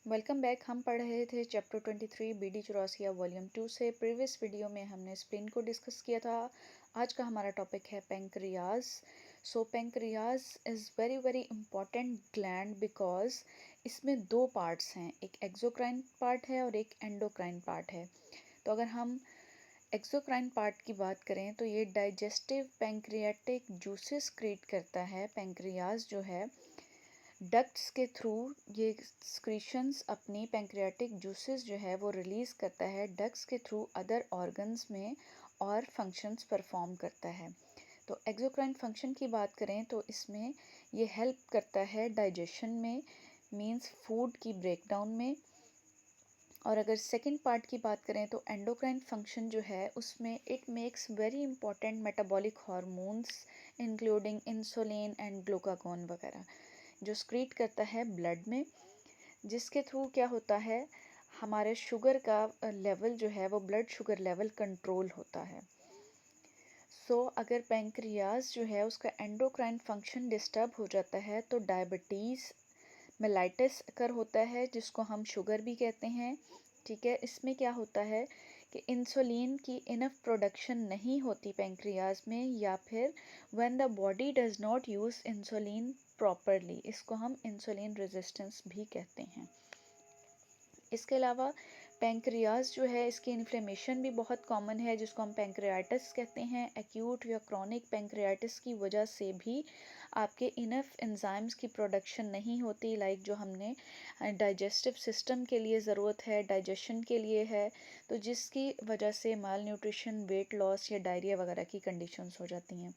Welcome back. हम पढ़ रहे थे chapter 23 B D Chaurasia volume 2 से। प्रीवियस वीडियो में हमने स्प्लीन को डिस्कस किया था। आज का हमारा टॉपिक है pancreas. So pancreas is very very important gland because इसमें दो पार्ट्स हैं, एक एक्सोक्राइन पार्ट है और एक एंडोक्राइन पार्ट है। तो अगर हम एक्सोक्राइन पार्ट की बात करें तो ये डाइजेस्टिव पेंक्रियाटिक जूसेस क्रिएट करता है। पेंक्रियाज जो है डक्ट्स के थ्रू ये स्क्रीशंस अपनी पेंक्रियाटिक जूसेस जो है वो रिलीज़ करता है डक्ट्स के थ्रू अदर ऑर्गन्स में और फंक्शंस परफॉर्म करता है। तो एक्सोक्राइन फंक्शन की बात करें तो इसमें ये हेल्प करता है डाइजेशन में, मींस फूड की ब्रेकडाउन में। और अगर सेकंड पार्ट की बात करें तो एंडोक्राइन फंक्शन जो है उसमें it makes very important metabolic hormones including insulin and glucagon वगैरह जो स्क्रीट करता है ब्लड में, जिसके थ्रू क्या होता है हमारे शुगर का लेवल जो है वो ब्लड शुगर लेवल कंट्रोल होता है। अगर पेंक्रियाज जो है उसका एंडोक्राइन फंक्शन डिस्टर्ब हो जाता है तो डायबिटीज़ मेलाइटिस अकर होता है, जिसको हम शुगर भी कहते हैं। ठीक है, इसमें क्या होता है कि इंसुलिन की इनफ प्रोडक्शन नहीं होती पेंक्रियाज में, या फिर when the body does not use insulin properly, इसको हम इंसुलिन रेजिस्टेंस भी कहते हैं। इसके अलावा पेंक्रियाज जो है इसकी इन्फ्लेमेशन भी बहुत कॉमन है, जिसको हम पेंक्रियाटिस कहते हैं। एक्यूट या क्रॉनिक पेंक्रियाटिस की वजह से भी आपके इनफ एंजाइम्स की प्रोडक्शन नहीं होती, लाइक जो हमने डाइजेस्टिव सिस्टम के लिए ज़रूरत है, डाइजेशन के लिए है, तो जिसकी वजह से माल न्यूट्रिशन, वेट लॉस या डायरिया वगैरह की कंडीशंस हो जाती हैं।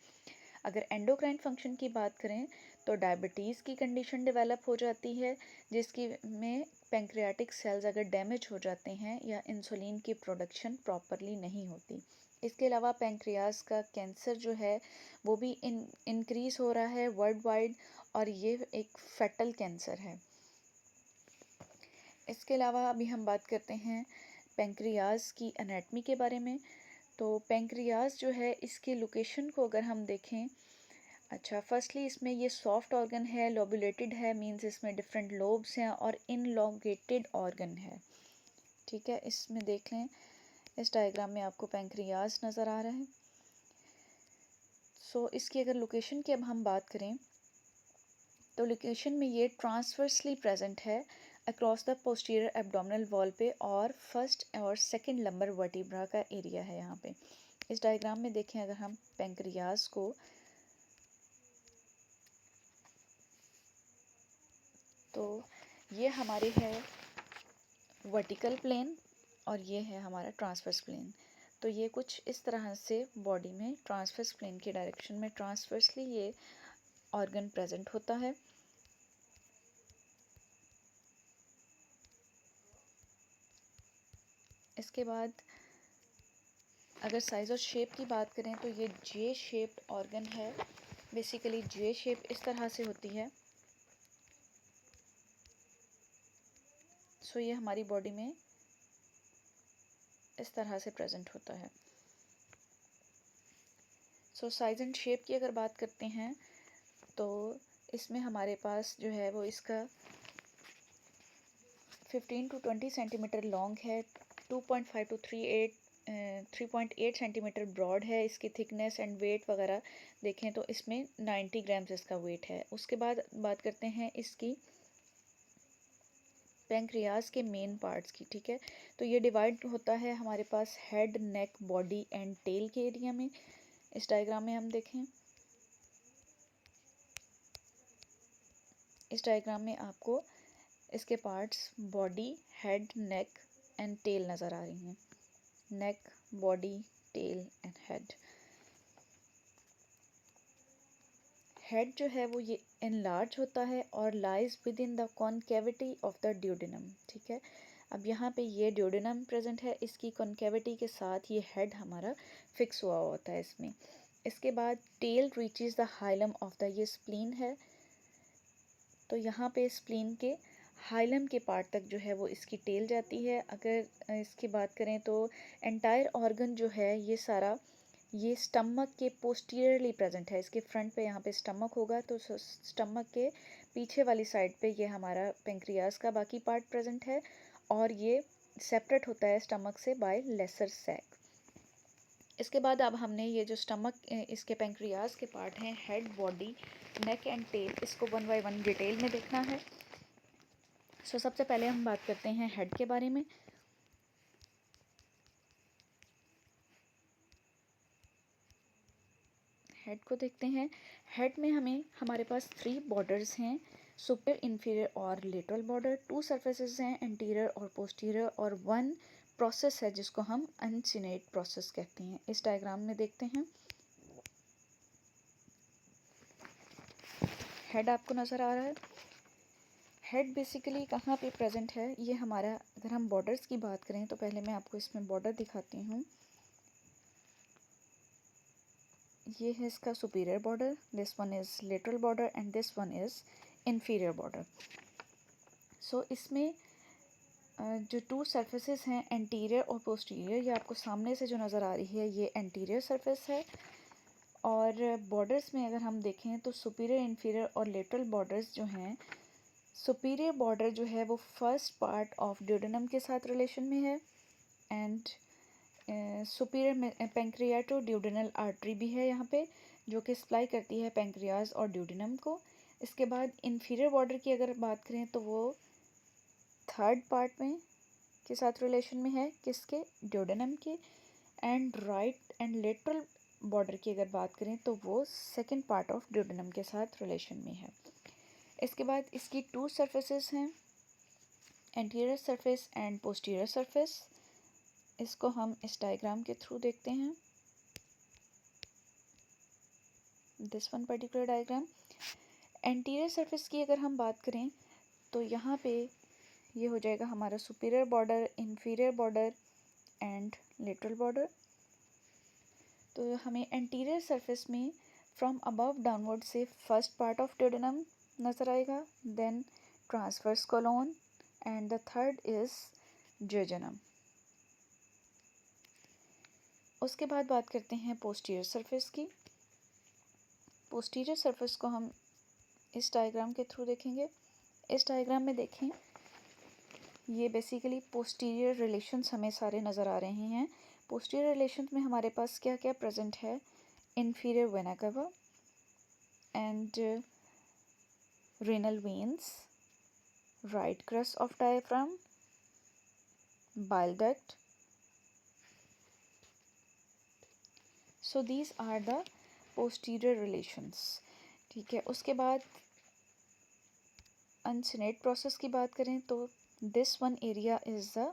अगर एंडोक्राइन फंक्शन की बात करें तो डायबिटीज़ की कंडीशन डेवलप हो जाती है, जिसकी में पेंक्रियाटिक सेल्स अगर डैमेज हो जाते हैं या इंसुलिन की प्रोडक्शन प्रॉपरली नहीं होती। इसके अलावा पेंक्रियाज का कैंसर जो है वो भी इंक्रीज़ हो रहा है वर्ल्ड वाइड, और ये एक फैटल कैंसर है। इसके अलावा अभी हम बात करते हैं पेंक्रियाज की एनाटमी के बारे में। तो पेंक्रियाज जो है इसकी लोकेशन को अगर हम देखें, अच्छा, फर्स्टली इसमें ये सॉफ्ट ऑर्गन है, लोबुलेटेड है, मींस इसमें डिफरेंट लोब्स हैं और इनलोंगेटेड ऑर्गन है। ठीक है, इसमें देख लें, इस डायग्राम में आपको पेंक्रियाज नज़र आ रहा है। इसकी अगर लोकेशन की अब हम बात करें तो लोकेशन में ये ट्रांसवर्सली प्रेजेंट है across the posterior abdominal wall पे, और फर्स्ट और सेकंड लंबर वर्टिब्रा का एरिया है यहाँ पे। इस डायग्राम में देखें, अगर हम पेंक्रियाज को, तो ये हमारी है वर्टिकल प्लेन और ये है हमारा ट्रांसवर्स प्लेन। तो ये कुछ इस तरह से बॉडी में ट्रांसवर्स प्लेन की डायरेक्शन में ट्रांसवर्सली ये ऑर्गन प्रेजेंट होता है। इसके बाद अगर साइज़ और शेप की बात करें तो ये जे शेप्ड ऑर्गन है। बेसिकली जे शेप इस तरह से होती है। ये हमारी बॉडी में इस तरह से प्रेजेंट होता है। साइज़ एंड शेप की अगर बात करते हैं तो इसमें हमारे पास जो है वो इसका 15 टू 20 सेंटीमीटर लॉन्ग है, 2.5 टू 3.8 सेंटीमीटर ब्रॉड है। इसकी थिकनेस एंड वेट वगैरह देखें तो इसमें 90 ग्राम्स इसका वेट है। उसके बाद बात करते हैं इसकी पेंक्रियाज के मेन पार्ट्स की। ठीक है, तो ये डिवाइड होता है हमारे पास head, neck, body and tail के एरिया में। इस डायग्राम में हम देखें, इस डायग्राम में आपको इसके parts body, head, neck and tail नज़र आ रही हैं। Neck, body, tail and head. Head जो है वो ये एनलार्ज होता है और lies with in the concavity of the duodenum. ठीक है, अब यहाँ पे ये ड्यूडेनम प्रेजेंट है, इसकी कॉन्केविटी के साथ ये हेड हमारा फिक्स हुआ होता है इसमें। इसके बाद tail reaches the hilum of the, ये स्प्लीन है, तो यहाँ पे स्प्लीन के हाइलम के पार्ट तक जो है वो इसकी टेल जाती है। अगर इसकी बात करें तो एंटायर ऑर्गन जो है ये सारा ये स्टमक के पोस्टीरियरली प्रेजेंट है। इसके फ्रंट पे यहाँ पे स्टमक होगा, तो स्टमक के पीछे वाली साइड पे ये हमारा पेंक्रियाज का बाकी पार्ट प्रेजेंट है, और ये सेपरेट होता है स्टमक से बाय लेसर सैक। इसके बाद अब हमने ये जो स्टमक इसके पेंक्रियाज के पार्ट हैं, head, body, neck and tail, इसको वन बाय वन डिटेल में देखना है। सो सबसे पहले हम बात करते हैं हेड के बारे में। हेड को देखते हैं। हेड में हमारे पास 3 बॉर्डर्स हैं, सुपर, इंफीरियर और लेटरल बॉर्डर। 2 सरफेसेस हैं, एंटीरियर और पोस्टीरियर, और 1 प्रोसेस है जिसको हम अनसिनेट प्रोसेस कहते हैं। इस डायग्राम में देखते हैं। हेड आपको नज़र आ रहा है। हेड बेसिकली कहाँ पे प्रेजेंट है, ये हमारा, अगर हम बॉर्डर्स की बात करें तो पहले मैं आपको इसमें बॉर्डर दिखाती हूँ। ये है इसका superior border, this one is lateral border and this one is inferior border. So इसमें जो 2 सरफेसेस हैं, एंटीरियर और पोस्टीरियर, ये आपको सामने से जो नज़र आ रही है ये एंटीरियर सरफेस है। और बॉर्डर्स में अगर हम देखें तो सुपीरियर, इन्फीरियर और लेटरल बॉर्डर्स जो हैं, सुपीरियर बॉर्डर जो है वो फर्स्ट पार्ट ऑफ ड्यूडेनम के साथ रिलेशन में है, एंड सुपीरियर में पेंक्रियाटो ड्यूडेनल आर्टरी भी है यहाँ पे, जो कि सप्लाई करती है पेंक्रियाज और ड्यूडेनम को। इसके बाद इन्फीरियर बॉर्डर की अगर बात करें तो वो थर्ड पार्ट में के साथ रिलेशन में है, किसके, ड्यूडेनम के। And right and lateral border की अगर बात करें तो वो सेकेंड पार्ट ऑफ ड्यूडेनम के साथ रिलेशन में है। इसके बाद इसकी 2 सरफेसेस हैं, anterior surface and posterior surface. इसको हम इस डायग्राम के थ्रू देखते हैं, this one particular diagram. Anterior surface की अगर हम बात करें तो यहाँ पे ये हो जाएगा हमारा superior border, inferior border and lateral border. तो हमें एंटीरियर सरफेस में फ्रॉम अबव डाउनवर्ड से फर्स्ट पार्ट ऑफ ड्यूडेनम नज़र आएगा, then transverse colon and the third is jejunum. उसके बाद बात करते हैं पोस्टीरियर सरफेस की। पोस्टीरियर सरफेस को हम इस डायग्राम के थ्रू देखेंगे। इस डायग्राम में देखें, ये बेसिकली पोस्टीरियर रिलेशंस हमें सारे नज़र आ रहे हैं। पोस्टीरियर रिलेशंस में हमारे पास क्या क्या प्रेजेंट है, इन्फीरियर वेना कवा and renal veins, right crus of diaphragm, bile duct. So these are the posterior relations. ठीक है। उसके बाद अनसिनेट प्रोसेस की बात करें तो this one area is the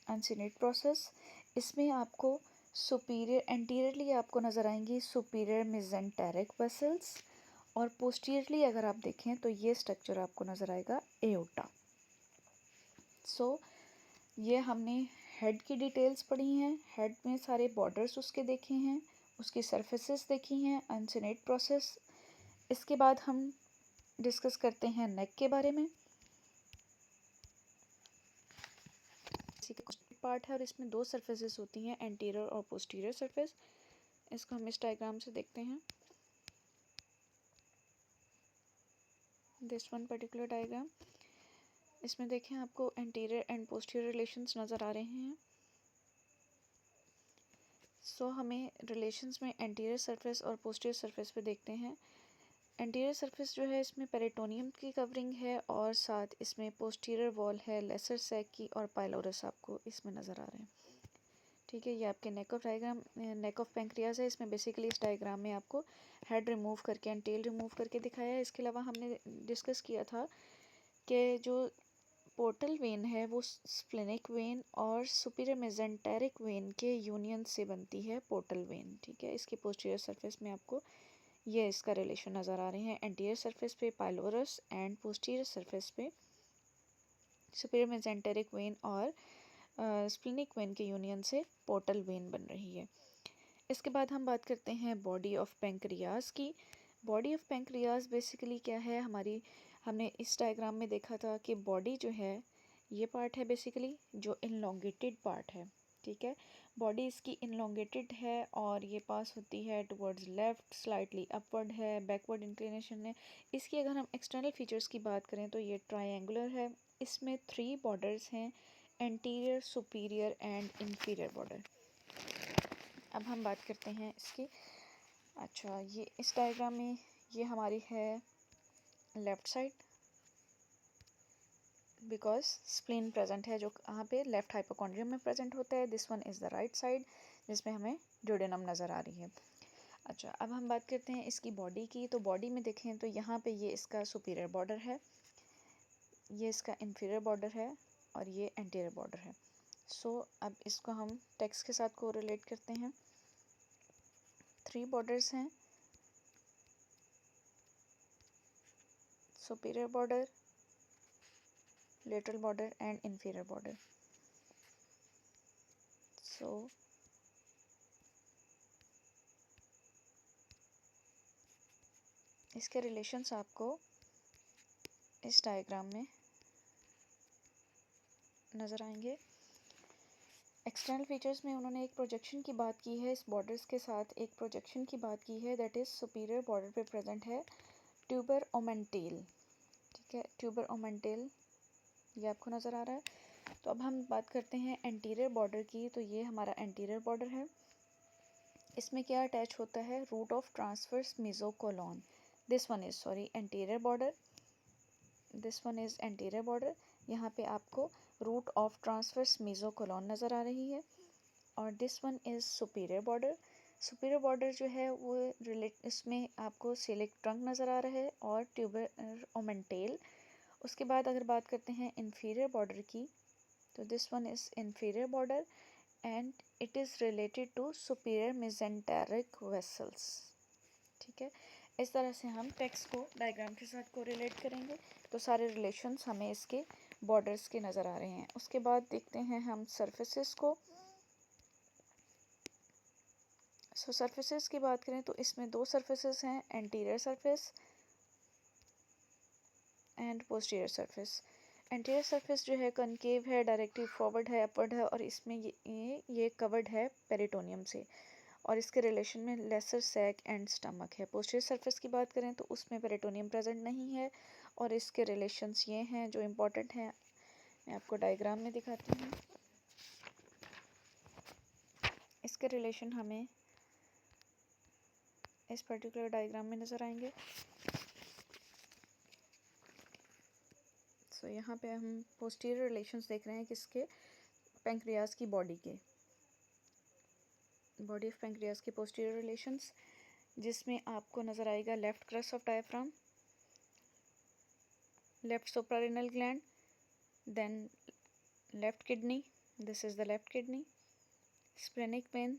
uncinate process. इसमें आपको सुपीरियर, एंटीरियरली आपको नज़र आएंगी सुपीरियर मेसेंटेरिक वेसल्स, और पोस्टीरियरली अगर आप देखें तो ये स्ट्रक्चर आपको नज़र आएगा एओर्टा। सो ये हमने हेड की डिटेल्स पढ़ी हैं, हेड में सारे बॉर्डर्स उसके देखे हैं, उसकी सरफेसेस देखी हैं, अनसिनेट प्रोसेस। इसके बाद हम डिस्कस करते हैं नेक के बारे में। इसी का पार्ट है और इसमें 2 सरफेसेस होती हैं, एंटीरियर और पोस्टीरियर सरफेस। इसको हम इस डायग्राम से देखते हैं, दिस वन पर्टिकुलर डायग्राम। इसमें देखें आपको एंटीरियर एंड पोस्टीरियर रिलेशंस नज़र आ रहे हैं। सो हमें रिलेशंस में एंटीरियर सरफेस और पोस्टीरियर सरफेस पे देखते हैं। एंटीरियर सरफेस जो है इसमें पेरिटोनियम की कवरिंग है, और साथ इसमें पोस्टीरियर वॉल है लेसर सैक की, और पाइलोरस आपको इसमें नज़र आ रहे हैं। ठीक है, ये आपके neck of diagram, neck of pancreas है। इसमें बेसिकली इस डायग्राम में आपको हेड रिमूव करके एंड टेल रिमूव करके दिखाया है। इसके अलावा हमने डिस्कस किया था कि जो पोर्टल वेन है वो स्प्लेनिक वेन और सुपीरियर मेसेंटेरिक वेन के यूनियन से बनती है पोर्टल वेन। ठीक है, इसकी पोस्टीरियर सरफेस में आपको ये इसका रिलेशन नज़र आ रहे हैं, एंटीरियर सरफेस पे पाइलोरस एंड पोस्टीरियर सरफेस पे सुपीरियर मेसेंटेरिक वेन और स्प्लेनिक वेन के यूनियन से पोर्टल वेन बन रही है। इसके बाद हम बात करते हैं बॉडी ऑफ पेंक्रियाज की। बॉडी ऑफ पेंक्रियाज बेसिकली क्या है हमारी, हमने इस डायग्राम में देखा था कि बॉडी जो है ये पार्ट है बेसिकली जो इनलोंगेटेड पार्ट है, ठीक है। बॉडी इसकी इनलोंगेटेड है और ये पास होती है टुवर्ड्स लेफ़्ट, स्लाइटली अपवर्ड है, बैकवर्ड इंक्लिनेशन है। इसकी अगर हम एक्सटर्नल फीचर्स की बात करें तो ये ट्रायंगुलर है। इसमें 3 बॉर्डर्स हैं, anterior, superior and inferior border. अब हम बात करते हैं इसकी। अच्छा, ये इस डायग्राम में ये हमारी है left side, because spleen present है जो कहाँ पे लेफ्ट हाइपोकॉन्ड्रियम में प्रेजेंट होता है। This one is the right side जिसमें हमें ड्यूडेनम नज़र आ रही है। अच्छा, अब हम बात करते हैं इसकी बॉडी की। तो बॉडी में देखें तो यहाँ पे ये इसका सुपीरियर बॉर्डर है, ये इसका इंफीरियर बॉर्डर है और ये एंटीरियर बॉर्डर है। सो अब इसको हम टेक्स्ट के साथ कोरिलेट करते हैं। 3 बॉर्डर्स हैं, superior border, lateral border and inferior border. So इसके रिलेशंस आपको इस डायग्राम में नज़र आएंगे। एक्सटर्नल फीचर्स में उन्होंने एक प्रोजेक्शन की बात की है, इस बॉर्डर्स के साथ एक प्रोजेक्शन की बात की है, दैट इज़ सुपीरियर बॉर्डर पे प्रेजेंट है ट्यूबर ओमेंटेल। ठीक है, ट्यूबर ओमेंटेल ये आपको नज़र आ रहा है। तो अब हम बात करते हैं एंटीरियर बॉर्डर की। तो ये हमारा एंटीरियर बॉर्डर है। इसमें क्या अटैच होता है, root of transverse mesocolon. This one is sorry anterior border, this one is anterior border. यहाँ पे आपको रूट ऑफ ट्रांसवर्स मेसोकोलोन नज़र आ रही है। और this one is superior border. Superior border जो है वो इसमें आपको सेलिक ट्रंक नज़र आ रहा है और ट्यूबर ओमेंटेल। उसके बाद अगर बात करते हैं इंफीरियर बॉर्डर की, तो this one is inferior border and it is related to superior mesenteric vessels. ठीक है, इस तरह से हम टेक्स्ट को डायग्राम के साथ को रिलेट करेंगे तो सारे रिलेशंस हमें इसके बॉर्डर्स के नज़र आ रहे हैं। उसके बाद देखते हैं हम सरफेसेस को। सो सरफेसेस की बात करें तो इसमें 2 सरफेसेस हैं, anterior surface and posterior surface. Anterior surface जो है कनकेव है, डायरेक्टली फॉरवर्ड है, अपवर्ड है और इसमें ये कवर्ड है पेरिटोनियम से और इसके रिलेशन में लेसर सैक एंड स्टमक है। पोस्टीरियर सरफेस की बात करें तो उसमें पेरिटोनियम प्रेजेंट नहीं है और इसके रिलेशंस ये हैं जो इम्पोर्टेंट हैं। मैं आपको डायग्राम में दिखाती हूँ। इसके रिलेशन हमें इस पर्टिकुलर डायग्राम में नज़र आएंगे। सो यहाँ पे हम पोस्टीरियर रिलेशंस देख रहे हैं किसके, पेंक्रियाज की बॉडी के, बॉडी ऑफ पेंक्रियाज के पोस्टीरियर रिलेशंस, जिसमें आपको नज़र आएगा left crus of diaphragm, left suprarenal gland, then left kidney, this is the left kidney, splenic vein,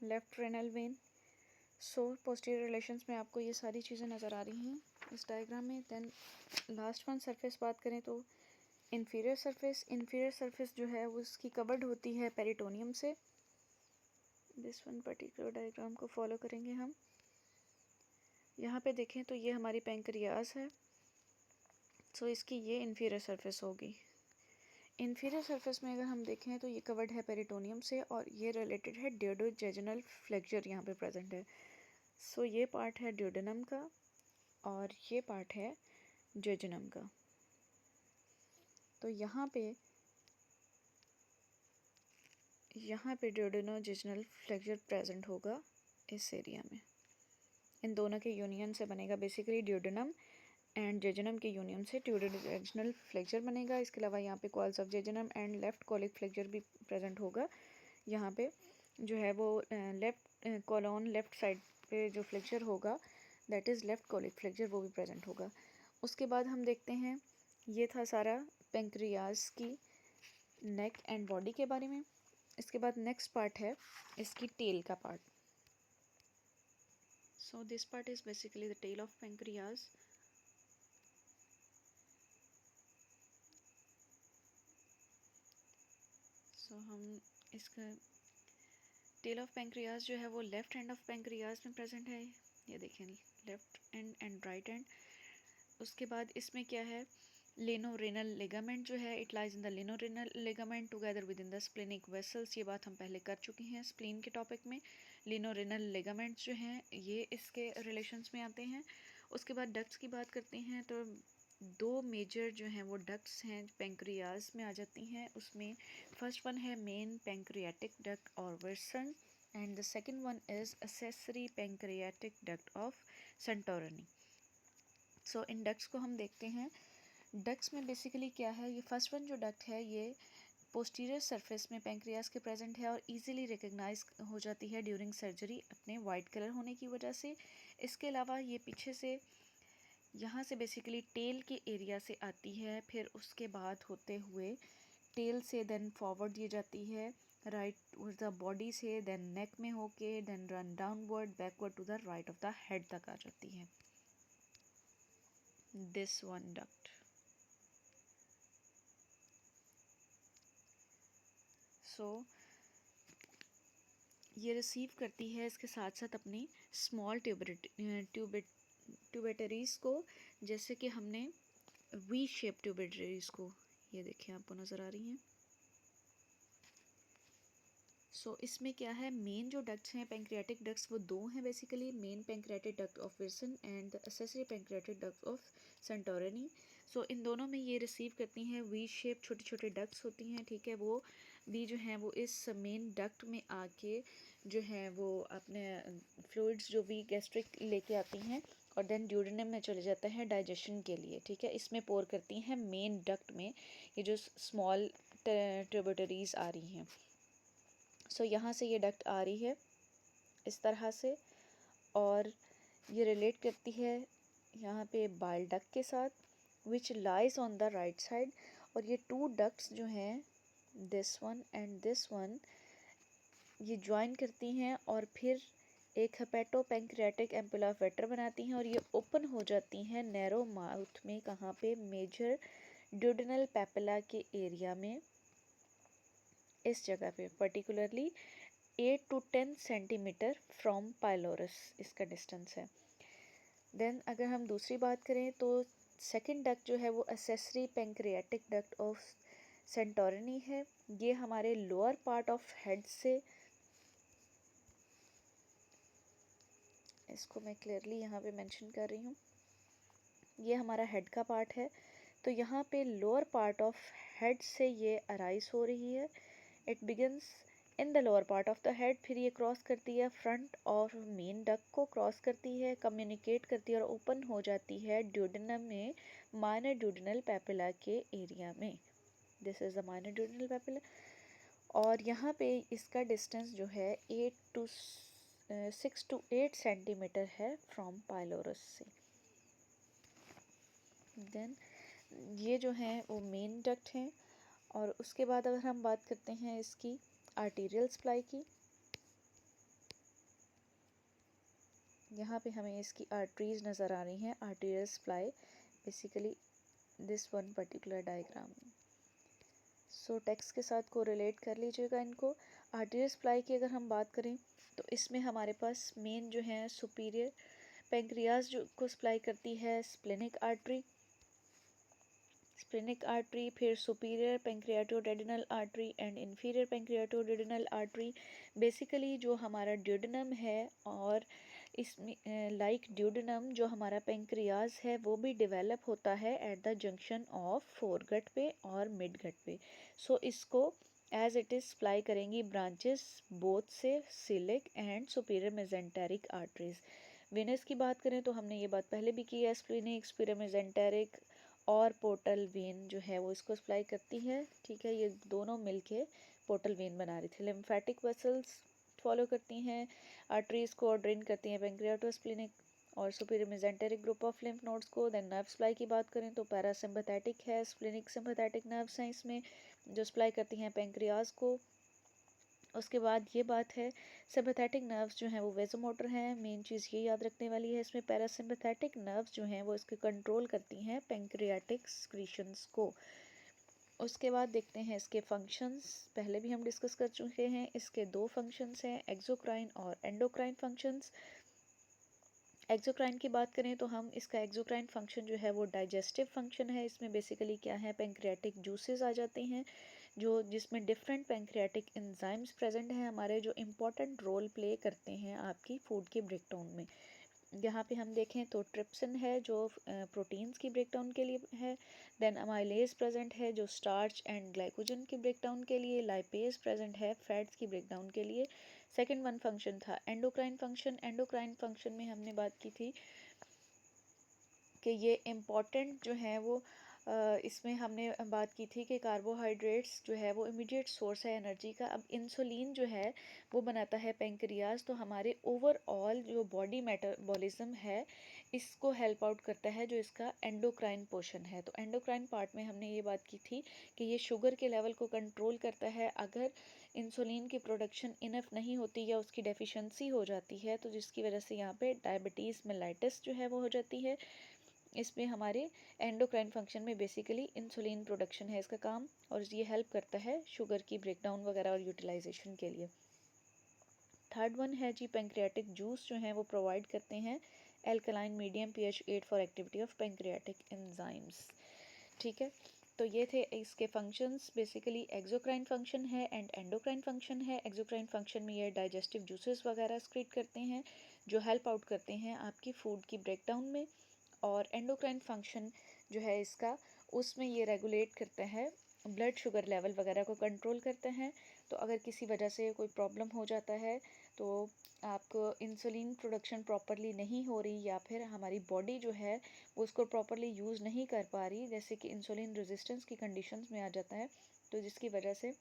left renal vein. So posterior relations में आपको ये सारी चीज़ें नज़र आ रही हैं इस डायग्राम में। देन लास्ट वन सरफेस बात करें तो इंफीरियर सरफेस। इंफीरियर सरफेस जो है वो उसकी कवर्ड होती है पेरिटोनियम से। दिस वन पर्टिकुलर डायग्राम को फॉलो करेंगे हम। यहाँ पे देखें तो ये हमारी पेंक्रियाज है। सो इसकी ये इंफीरियर सरफेस होगी। इंफीरियर सरफेस में अगर हम देखें तो ये कवर्ड है पेरिटोनियम से और ये रिलेटेड है ड्यूडेनल फ्लेक्चर यहाँ पे प्रेजेंट है। सो ये पार्ट है ड्यूडेनम का और ये पार्ट है जेजुनम का। तो यहाँ पे ड्यूडेनोजेजुनल फ्लेक्चर प्रेजेंट होगा इस एरिया में। इन दोनों के यूनियन से बनेगा बेसिकली ड्यूडेनम एंड जेजुनम के यूनियन से ड्यूडेनोजेजुनल फ्लेक्चर बनेगा। इसके अलावा यहाँ पे calls of jejunum and left colic flexure भी प्रेजेंट होगा। यहाँ पे जो है वो लेफ्ट कॉलोन लेफ्ट साइड पे जो फ्लेक्चर होगा that is left colic flexure, वो भी प्रेजेंट होगा। उसके बाद हम देखते हैं, ये था सारा पेंक्रियाज की नेक एंड बॉडी के बारे में। इसके बाद नेक्स्ट पार्ट है इसकी टेल का part. So this part is basically the tail of pancreas. So हम इसका टेल ऑफ पेंक्रियाज जो है वो लेफ्ट एंड ऑफ पेंक्रियाज में प्रेजेंट है। ये देखें, लेफ्ट एंड राइट एंड। उसके बाद इसमें क्या है, लेनोरेनल लिगामेंट जो है, it lies in the lienorenal ligament together with in the splenic vessels. ये बात हम पहले कर चुके हैं स्प्लीन के टॉपिक में। लेनोरेनल लिगामेंट्स जो हैं ये इसके रिलेशंस में आते हैं। उसके बाद डक्ट्स की बात करते हैं तो दो मेजर जो हैं वो डक्ट्स हैं पेंक्रियाज में आ जाती हैं। उसमें फर्स्ट वन है मेन पेंक्रियाटिक डक्ट और Wilson, and the second one is accessory pancreatic duct of Santorini. So इन डक्ट्स को हम देखते हैं। डक्ट्स में बेसिकली क्या है, ये फर्स्ट वन जो डक्ट है ये पोस्टीरियर सरफेस में पेंक्रियाज के प्रेजेंट है और इजीली रिकग्नाइज हो जाती है ड्यूरिंग सर्जरी अपने वाइट कलर होने की वजह से। इसके अलावा ये पीछे से यहाँ से बेसिकली टेल के एरिया से आती है, फिर उसके बाद होते हुए टेल से देन फॉरवर्ड ये जाती है राइट द बॉडी से, देन नेक में होके then run downward backward to the right of the head तक आ जाती है दिस वन डक्ट। सो ये रिसीव करती है इसके साथ साथ अपनी स्मॉल ट्यूबेटरीज को, जैसे कि हमने वी शेप ट्यूबेटरीज को, ये देखिए आपको नज़र आ रही हैं। सो इसमें क्या है, मेन जो डक्ट्स हैं पेंक्रियाटिक डक्ट्स वो दो हैं basically, main pancreatic duct of Wilson and the accessory pancreatic duct of Santorini. So इन दोनों में ये रिसीव करती हैं वी शेप छोटे छोटे डक्ट्स होती हैं, ठीक है। वो भी जो हैं वो इस मेन डक्ट में आके जो है वो अपने फ्लूइड्स जो भी गैस्ट्रिक लेके आती हैं और देन ड्यूडेनम में चले जाता है डाइजेशन के लिए, ठीक है। इसमें पोर करती हैं मेन डक्ट में ये जो स्मॉल ट्रिब्यूटरीज आ रही हैं। सो यहाँ से ये डक्ट आ रही है इस तरह से और ये रिलेट करती है यहाँ पे बाइल डक्ट के साथ which lies on the right side. और ये टू डक्ट्स जो हैं this one and this one ये ज्वाइन करती हैं और फिर एक hepato pancreatic ampulla of waiter बनाती हैं और ये ओपन हो जाती हैं नैरो माउथ में, कहाँ पे, मेजर ड्यूडेनल पेपिला के एरिया में, इस जगह पे particularly 8 to 10 centimetre from pylorus इसका डिस्टेंस है। देन अगर हम दूसरी बात करें तो सेकंड डक्ट जो है वो accessory pancreatic duct of Santorini है। ये हमारे लोअर पार्ट ऑफ हेड से, इसको मैं क्लियरली यहाँ पे मेंशन कर रही हूँ, ये हमारा हेड का पार्ट है। तो यहाँ पे लोअर पार्ट ऑफ हेड से ये अराइज हो रही है। It begins in the lower part of the head, फिर ये क्रॉस करती है फ्रंट और मेन डक्ट को क्रॉस करती है, कम्युनिकेट करती है और ओपन हो जाती है ड्यूडेनम में माइनर ड्यूडेनल पेपिला के एरिया में। This is the minor duodenal papilla और यहाँ पे इसका डिस्टेंस जो है 6 to 8 सेंटीमीटर है फ्रॉम पाइलोरस से। देन ये जो है वो मेन डक्ट हैं और उसके बाद अगर हम बात करते हैं इसकी आर्टीरियल सप्लाई की, यहाँ पे हमें इसकी आर्टरीज नज़र आ रही हैं, arterial supply basically this one particular diagram. So text के साथ को रिलेट कर लीजिएगा इनको। आर्टीरियल सप्लाई की अगर हम बात करें तो इसमें हमारे पास मेन जो है सुपीरियर पेंक्रियाज जो को सप्लाई करती है स्प्लेनिक आर्टरी, स्प्लेनिक आर्टरी, फिर superior pancreaticoduodenal artery and inferior pancreaticoduodenal artery. Basically जो हमारा ड्यूडेनम है और इसमें लाइक ड्यूडेनम जो हमारा पेंक्रियाज है वो भी डेवलप होता है at the junction of foregut पे और मिडगट पे। सो इसको एज इट इज़ सप्लाई करेंगी ब्रांचेस बोथ से सिलिक and superior mesenteric arteries. Venus की बात करें तो हमने ये बात पहले भी की है, स्प्लेनिक, सुपीरियर मेजेंटेरिक और पोर्टल वेन जो है वो इसको सप्लाई करती है, ठीक है। ये दोनों मिलके पोर्टल वेन बना रही थी। लिम्फेटिक वेसल्स फॉलो करती हैं आर्टरीज को और ड्रेन करती हैं पेंक्रियाटोस्प्लेनिक और superior mesenteric group of lymph nodes को। देन नर्व सप्लाई की बात करें तो पैरासिम्पैथेटिक है, स्प्लेनिक सिम्पैथेटिक नर्व्स हैं इसमें जो सप्लाई करती हैं पेंक्रियाज को। उसके बाद ये बात है सिम्पैथेटिक नर्व्स जो हैं वो वेजोमोटर हैं। मेन चीज़ ये याद रखने वाली है इसमें, पैरासिम्पैथेटिक नर्व्स जो हैं वो इसके कंट्रोल करती हैं पेंक्रियाटिक सिक्रीशंस को। उसके बाद देखते हैं इसके फंक्शंस, पहले भी हम डिस्कस कर चुके हैं। इसके दो फंक्शंस हैं, एक्सोक्राइन और एंडोक्राइन फंक्शंस। एक्सोक्राइन की बात करें तो हम इसका एक्सोक्राइन फंक्शन जो है वो डाइजेस्टिव फंक्शन है। इसमें बेसिकली क्या है, पैंक्रियाटिक जूसेस आ जाते हैं जो जिसमें डिफरेंट पैंक्रियाटिक एंजाइम्स प्रेजेंट हैं हमारे, जो इम्पोर्टेंट रोल प्ले करते हैं आपकी फूड के ब्रेकडाउन में। यहाँ पे हम देखें तो ट्रिप्सिन है जो प्रोटीन्स की ब्रेकडाउन के लिए है। देन अमाइलेज प्रेजेंट है जो स्टार्च एंड ग्लाइकोजन की ब्रेकडाउन के लिए। लाइपेज प्रेजेंट है फैट्स की ब्रेकडाउन के लिए। सेकंड वन फंक्शन था एंडोक्राइन फंक्शन। एंडोक्राइन फंक्शन में हमने बात की थी कि ये इम्पॉर्टेंट जो है वो इसमें हमने बात की थी कि कार्बोहाइड्रेट्स जो है वो इमीडिएट सोर्स है एनर्जी का। अब इंसुलिन जो है वो बनाता है पेंक्रियाज, तो हमारे ओवरऑल जो बॉडी मेटाबॉलिज्म है इसको हेल्प आउट करता है, जो इसका एंडोक्राइन पोर्शन है। तो एंडोक्राइन पार्ट में हमने ये बात की थी कि ये शुगर के लेवल को कंट्रोल करता है। अगर इंसुलिन की प्रोडक्शन इनफ नहीं होती या उसकी डेफिशिएंसी हो जाती है तो जिसकी वजह से यहाँ पे डायबिटीज़ मेलाइटिस जो है वो हो जाती है। इसमें हमारे एंडोक्राइन फंक्शन में बेसिकली इंसुलिन प्रोडक्शन है इसका काम, और ये हेल्प करता है शुगर की ब्रेकडाउन वगैरह और यूटिलाइजेशन के लिए। थर्ड वन है जी पेंक्रियाटिक जूस जो है वो प्रोवाइड करते हैं alkaline medium pH 8 for activity of pancreatic enzymes. ठीक है, तो ये थे इसके फंक्शंस। बेसिकली एक्सोक्राइन फंक्शन है एंड एंडोक्राइन फंक्शन है। एक्सोक्राइन फंक्शन में ये डाइजेस्टिव जूसेस वगैरह स्क्रीट करते हैं जो हेल्प आउट करते हैं आपकी फूड की ब्रेकडाउन में। और एंडोक्राइन फंक्शन जो है इसका, उसमें ये रेगुलेट करता है ब्लड शुगर लेवल वगैरह को कंट्रोल करते हैं। तो अगर किसी वजह से कोई प्रॉब्लम हो जाता है तो आपको इंसुलिन प्रोडक्शन प्रॉपरली नहीं हो रही या फिर हमारी बॉडी जो है वो उसको प्रॉपरली यूज़ नहीं कर पा रही, जैसे कि इंसुलिन रेजिस्टेंस की कंडीशंस में आ जाता है, तो जिसकी वजह से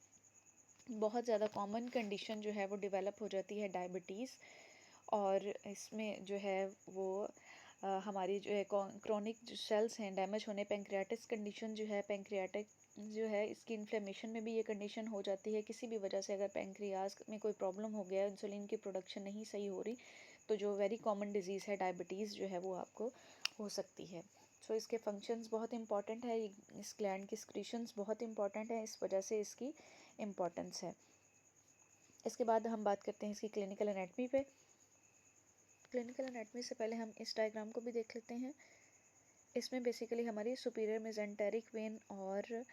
बहुत ज़्यादा कॉमन कंडीशन जो है वो डेवलप हो जाती है डायबिटीज़। और इसमें जो है वो हमारी जो है क्रोनिक जो सेल्स हैं डैमेज होने, पेंक्रियाटिस कंडीशन जो है, पेंक्रियाटिक जो है इसकी इन्फ्लेमेशन में भी ये कंडीशन हो जाती है। किसी भी वजह से अगर पेंक्रियाज में कोई प्रॉब्लम हो गया, इंसुलिन की प्रोडक्शन नहीं सही हो रही, तो जो वेरी कॉमन डिजीज़ है डायबिटीज़ जो है वो आपको हो सकती है। सो इसके फंक्शंस बहुत इंपॉर्टेंट है, इस ग्लैंड की सिक्रीशंस बहुत इंपॉर्टेंट है, इस वजह से इसकी इम्पोर्टेंस है। इसके बाद हम बात करते हैं इसकी क्लिनिकल एनाटमी पे। क्लिनिकल एनाटमी से पहले हम इस डायग्राम को भी देख लेते हैं। इसमें बेसिकली हमारी सुपीरियर मेजेंटेरिक वेन और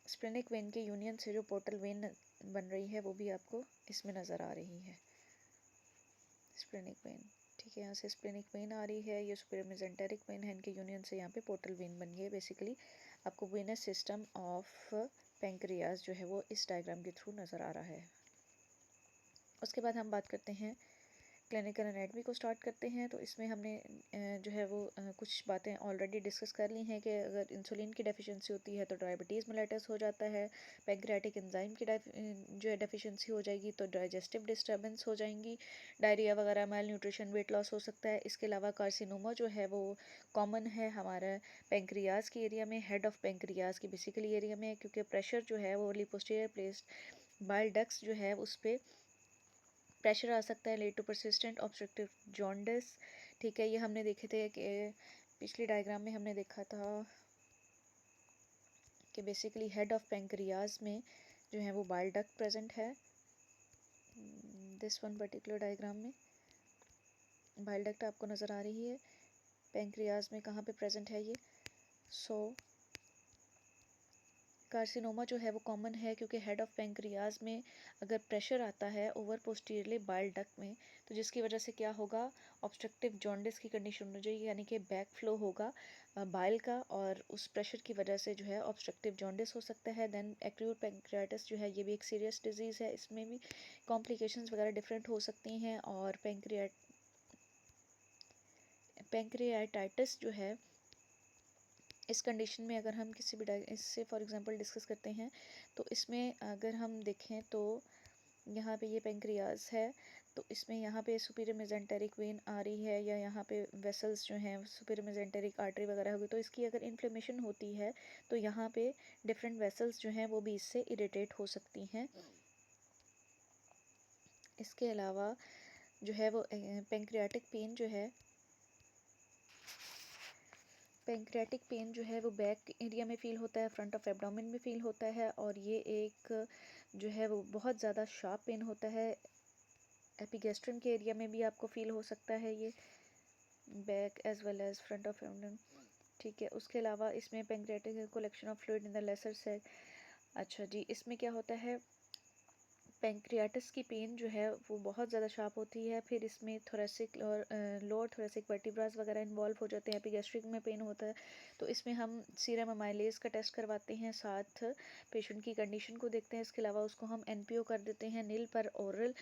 स्प्लेनिक वेन के यूनियन से जो पोर्टल वेन बन रही है वो भी आपको इसमें नज़र आ रही है। स्प्लेनिक वेन, ठीक है, यहाँ से स्प्लेनिक वेन आ रही है, ये सुपीरियर मेजेंटेरिक वेन है, इनके यूनियन से यहाँ पे पोर्टल वेन बन गई है। बेसिकली आपको वेनस सिस्टम ऑफ पेंक्रियाज जो है वो इस डायग्राम के थ्रू नज़र आ रहा है। उसके बाद हम बात करते हैं क्लिनिकल एनाटमी को स्टार्ट करते हैं। तो इसमें हमने जो है वो कुछ बातें ऑलरेडी डिस्कस कर ली हैं कि अगर इंसुलिन की डेफिशिएंसी होती है तो डायबिटीज़ मेलाइटस हो जाता है। पैंक्रियाटिक एंजाइम की जो है डेफिशिएंसी हो जाएगी तो डाइजेस्टिव डिस्टर्बेंस हो जाएंगी, डायरिया वगैरह, माल न्यूट्रिशन, वेट लॉस हो सकता है। इसके अलावा कार्सिनोमा जो है वो कॉमन है हमारा पेंक्रियाज के एरिया में, हेड ऑफ पेंक्रियाज के बेसिकली एरिया में, क्योंकि प्रेशर जो है वो पोस्टीरियर प्लेस्ड बाइल डक्ट्स जो है उस पर प्रेशर आ सकता है, lead to persistent obstructive jaundice. ठीक है, ये हमने देखे थे कि पिछली डायग्राम में हमने देखा था कि बेसिकली हेड ऑफ पेंक्रियाज में जो है वो बाइल डक्ट प्रेजेंट है। दिस वन पर्टिकुलर डायग्राम में बाइल डक्ट आपको नज़र आ रही है, पेंक्रियाज में कहाँ पे प्रेजेंट है ये। सो कार्सिनोमा जो है वो कॉमन है क्योंकि हेड ऑफ पेंक्रियाज में अगर प्रेशर आता है ओवर पोस्टीरियरली बाइल डक्ट में, तो जिसकी वजह से क्या होगा, ऑब्स्ट्रक्टिव जॉन्डिस की कंडीशन हो जाएगी, यानी कि बैक फ्लो होगा बाइल का, और उस प्रेशर की वजह से जो है ऑब्स्ट्रक्टिव जॉन्डिस हो सकता है। देन एक्यूट पेंक्रियाटिस जो है ये भी एक सीरियस डिजीज़ है, इसमें भी कॉम्प्लिकेशंस वगैरह डिफरेंट हो सकती हैं। और पेंक्रियाटाइटिस जो है इस कंडीशन में अगर हम किसी भी इससे फॉर एग्जांपल डिस्कस करते हैं तो इसमें अगर हम देखें तो यहाँ पे ये पेंक्रियाज है, तो इसमें यहाँ पे सुपीरियर मेजेंटेरिक वेन आ रही है या यहाँ पे वेसल्स जो हैं सुपीरियर मेजेंटेरिक आर्टरी वगैरह होगी, तो इसकी अगर इन्फ्लेमेशन होती है तो यहाँ पे डिफरेंट वेसल्स जो हैं वो भी इससे इरिटेट हो सकती हैं। इसके अलावा जो है वो पेंक्रियाटिक पेन जो है, पेंक्रियाटिक पेन जो है वो बैक एरिया में फ़ील होता है, फ्रंट ऑफ एब्डोमेन में फ़ील होता है, और ये एक जो है वो बहुत ज़्यादा शार्प पेन होता है। एपिगैस्ट्रम के एरिया में भी आपको फ़ील हो सकता है ये। Back as well as front of abdomen, ठीक है। उसके अलावा इसमें pancreatic collection of fluid in the lesser sac. अच्छा जी, इसमें क्या होता है, पैंक्रियाटिस की पेन जो है वो बहुत ज़्यादा शार्प होती है, फिर इसमें थोरेसिक और लोअर थोरेसिक वर्टिब्रास वगैरह इन्वॉल्व हो जाते हैं, एपिगैस्ट्रिक में पेन होता है, तो इसमें हम सीरम अमाइलेज का टेस्ट करवाते हैं, साथ पेशेंट की कंडीशन को देखते हैं। इसके अलावा उसको हम एनपीओ कर देते हैं नील पर ओरल,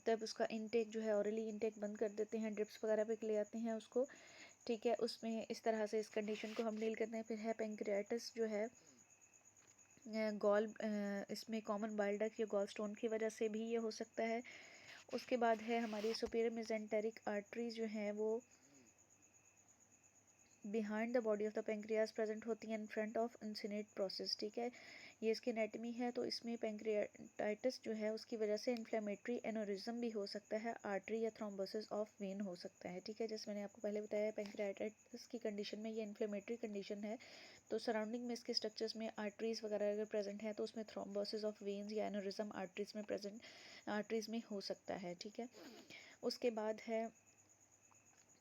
तब उसका इनटेक जो है ऑरली इनटेक बंद कर देते हैं, ड्रिप्स वगैरह पे ले आते हैं उसको, ठीक है। उसमें इस तरह से इस कंडीशन को हम डील करते हैं। फिर है पैंक्रियाटिस जो है गॉल, इसमें कॉमन बाइल डक्ट या गॉल स्टोन की वजह से भी ये हो सकता है। उसके बाद है हमारी सुपीरियर मेसेंटेरिक आर्टरीज जो हैं वो behind the body of the pancreas present होती हैं इन फ्रंट ऑफ इंसिनेट प्रोसेस, ठीक है। ये इसकी एनाटमी है। तो इसमें पेंक्रियाटाइटिस जो है उसकी वजह से इन्फ्लेमेटरी एनोरिज्म भी हो सकता है, आर्टरी या थ्रोम्बोसिस ऑफ वेन हो सकता है, ठीक है। जैसे मैंने आपको पहले बताया, पेंक्रियाटाइटिस की कंडीशन में ये इन्फ्लेमेटरी कंडीशन है, तो सराउंडिंग में इसके स्ट्रक्चर्स में आर्टरीज वगैरह अगर प्रेजेंट है तो उसमें थ्रोम्बोसिस ऑफ वेन्स या एनोरिज्म आर्टरीज में प्रेजेंट, आर्टरीज में हो सकता है, ठीक है। उसके बाद है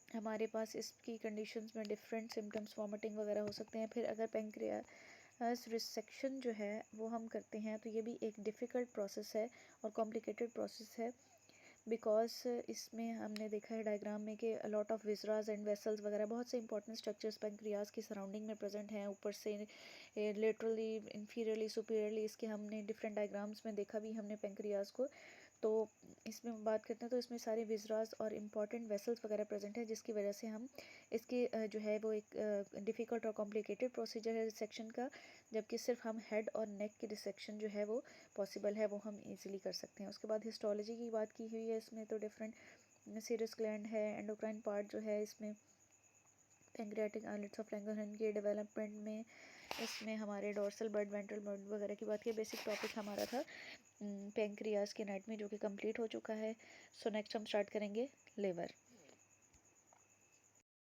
हमारे पास इसकी कंडीशंस में डिफरेंट सिम्टम्स, वॉमिटिंग वगैरह हो सकते हैं। फिर अगर पेंक्रियास रिसेक्शन जो है वो हम करते हैं तो ये भी एक डिफ़िकल्ट प्रोसेस है और कॉम्प्लिकेटेड प्रोसेस है, बिकॉज इसमें हमने देखा है डायग्राम में कि लॉट ऑफ विजरास एंड वेसल्स वगैरह बहुत से इंपॉर्टेंट स्ट्रक्चर्स पेंक्रियास की सराउंडिंग में प्रेजेंट हैं, ऊपर से लेटरली, इंफीरियरली, सुपीरियरली, इसके हमने डिफरेंट डायग्राम्स में देखा भी हमने पेंक्रियास को। तो इसमें बात करते हैं तो इसमें सारे विजरास और इम्पॉर्टेंट वेसल्स वगैरह प्रेजेंट है, जिसकी वजह से हम इसकी जो है वो एक डिफ़िकल्ट और कॉम्प्लिकेटेड प्रोसीजर है रिसेक्शन का, जबकि सिर्फ हम हेड और नेक की रिसेक्शन जो है वो पॉसिबल है, वो हम इजीली कर सकते हैं। उसके बाद हिस्टोलॉजी की बात की हुई है इसमें, तो डिफरेंट सीरस ग्लैंड है, एंडोक्राइन पार्ट जो है इसमें, पैंक्रियाटिक आइलेट्स ऑफ लैंगरहैंस के डेवलपमेंट में, इसमें हमारे डोर्सल बर्ड, वेंट्रल बर्ड वगैरह की बात की। बेसिक टॉपिक हमारा था पैंक्रियास की एनाटमी, जो कि कंप्लीट हो चुका है। सो नेक्स्ट हम स्टार्ट करेंगे लिवर।